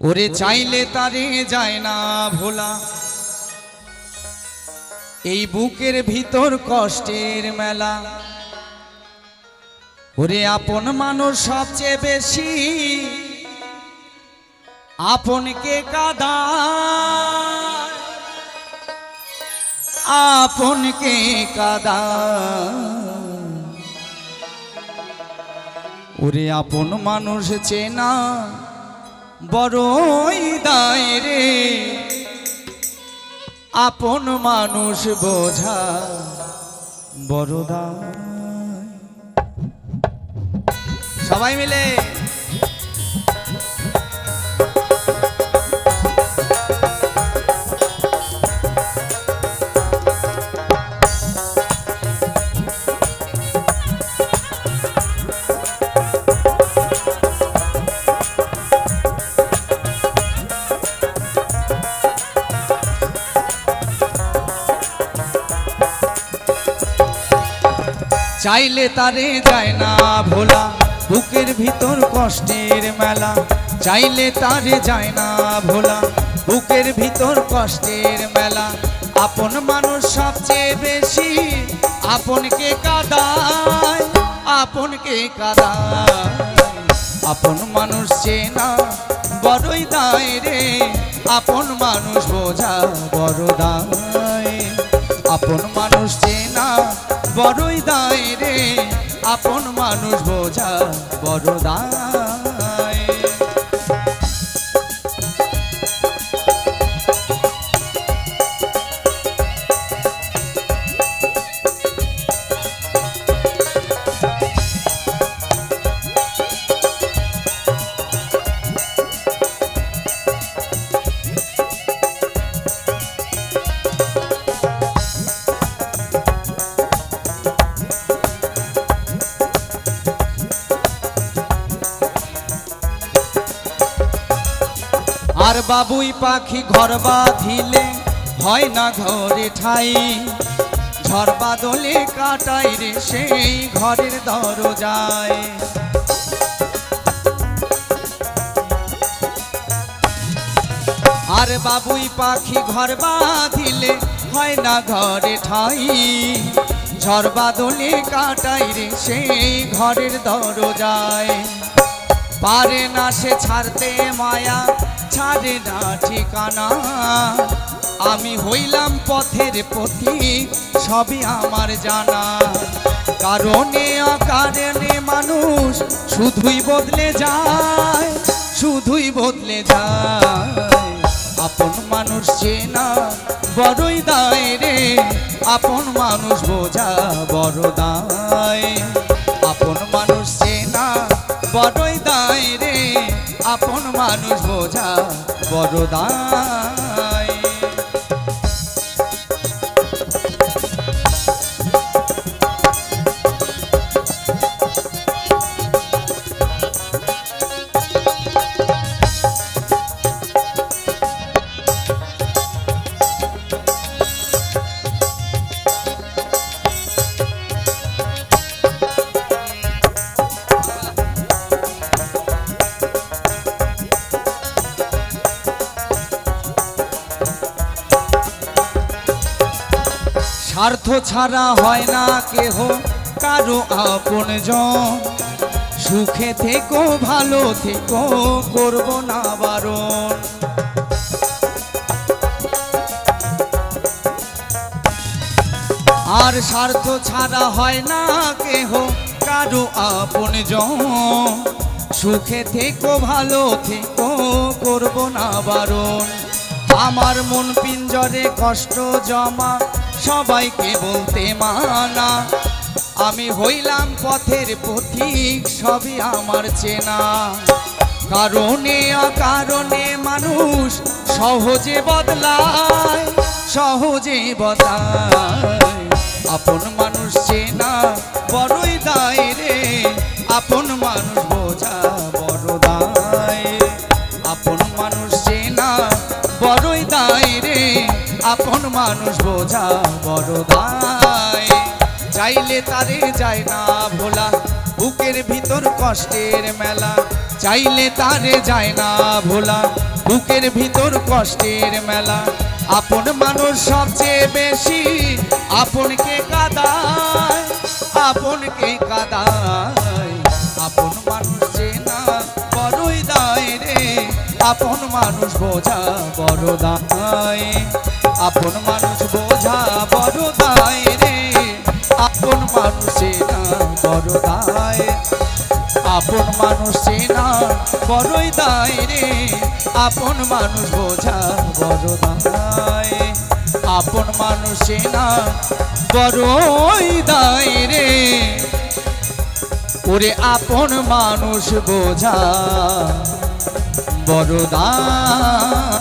ওরে চাইলে তারে যায় না ভোলা, এই বুকের ভিতর কষ্টের মেলা। ওরে আপন মানুষ সবচেয়ে বেশি আপনকে কাঁদায়, আপনকে কাঁদায়। ওরে আপন মানুষ চেনা বড়ই দায় রে, আপন মানুষ বোঝা বড় দায়। সবাই মিলে চাইলে তারে যায় না ভোলা, বুকের ভিতর কষ্টের মেলা। চাইলে তারে যায় না ভোলা, বুকের ভিতর কষ্টের মেলা। আপন মানুষ সবচেয়ে বেশি আপনকে কাঁদায়, আপনকে কাঁদায়। আপন মানুষ চেনা বড়ই দায় রে, আপন মানুষ বোঝা বড় দায়। আপন মানুষ চেনা বড়ই দায় রে, আপন মানুষ বোঝা বড় দায়। আর বাবুই পাখি ঘর বাঁধিলে হয় না ঘরে ঠাই, ঝড় বাদলে কাটাই রে সেই ঘরের দরজায়। আর বাবুই পাখি ঘর বাঁধিলে হয় না ঘরে ঠাই, ঝড় বাদলে কাটাই রে সেই ঘরের দরজায়। পারে না সে ছাড়তে মায়া, ছাড়ে না ঠিকানা। আমি হইলাম পথের পথিক, সবই আমার জানা। কারণে অকারণে মানুষ শুধুই বদলে যায়, শুধুই বদলে যায়। আপন মানুষ চেনা বড়ই দায় রে, আপন মানুষ বোঝা বড় দায়। আপন মানুষ চেনা বড়ই দায় রে, আপন মানুষ বোঝা বড় দায়। স্বার্থ ছাড়া হয় না কেহ কারো আপনজন, সুখে থেকো ভালো থেকো করব না বারণ। আর স্বার্থ ছাড়া হয় না কেহ কারো আপনজন, সুখে থেকো ভালো থেকো করব না বারণ। আমার মন পিঞ্জরে কষ্ট জমা, সবাইকে বলতে মানা। আমি হইলাম পথের পথিক, সবই আমার চেনা। কারণে অকারণে মানুষ সহজে বদলায়, সহজে বদলায়। আপন মানুষ চেনা বড়ই দায় রে, আপন মানুষ বোঝা বড় দায়। আপন মানুষ চেনা বড়ই দায় রে, আপন মানুষ বোঝা বড় দায়। চাইলে তারে যায় না ভোলা, বুকের ভিতর কষ্টের মেলা। চাইলে তারে যায় না ভোলা, বুকের ভিতর কষ্টের মেলা আপন মানুষ সবচেয়ে বেশি আপনকে কাঁদায় আপনকে কাঁদায় আপন মানুষ চেনা বড়ই দায় রে আপন মানুষ বোঝা বড় দায় আপন মানুষ বোঝা বড় দায় রে আপন মানুষ চেনা বড় দায় আপন মানুষ চেনা বড়ই দায় রে আপন মানুষ বোঝা বড় দায় আপন মানুষ চেনা বড়ই দায় রে ওরে আপন মানুষ বোঝা বড় দায়।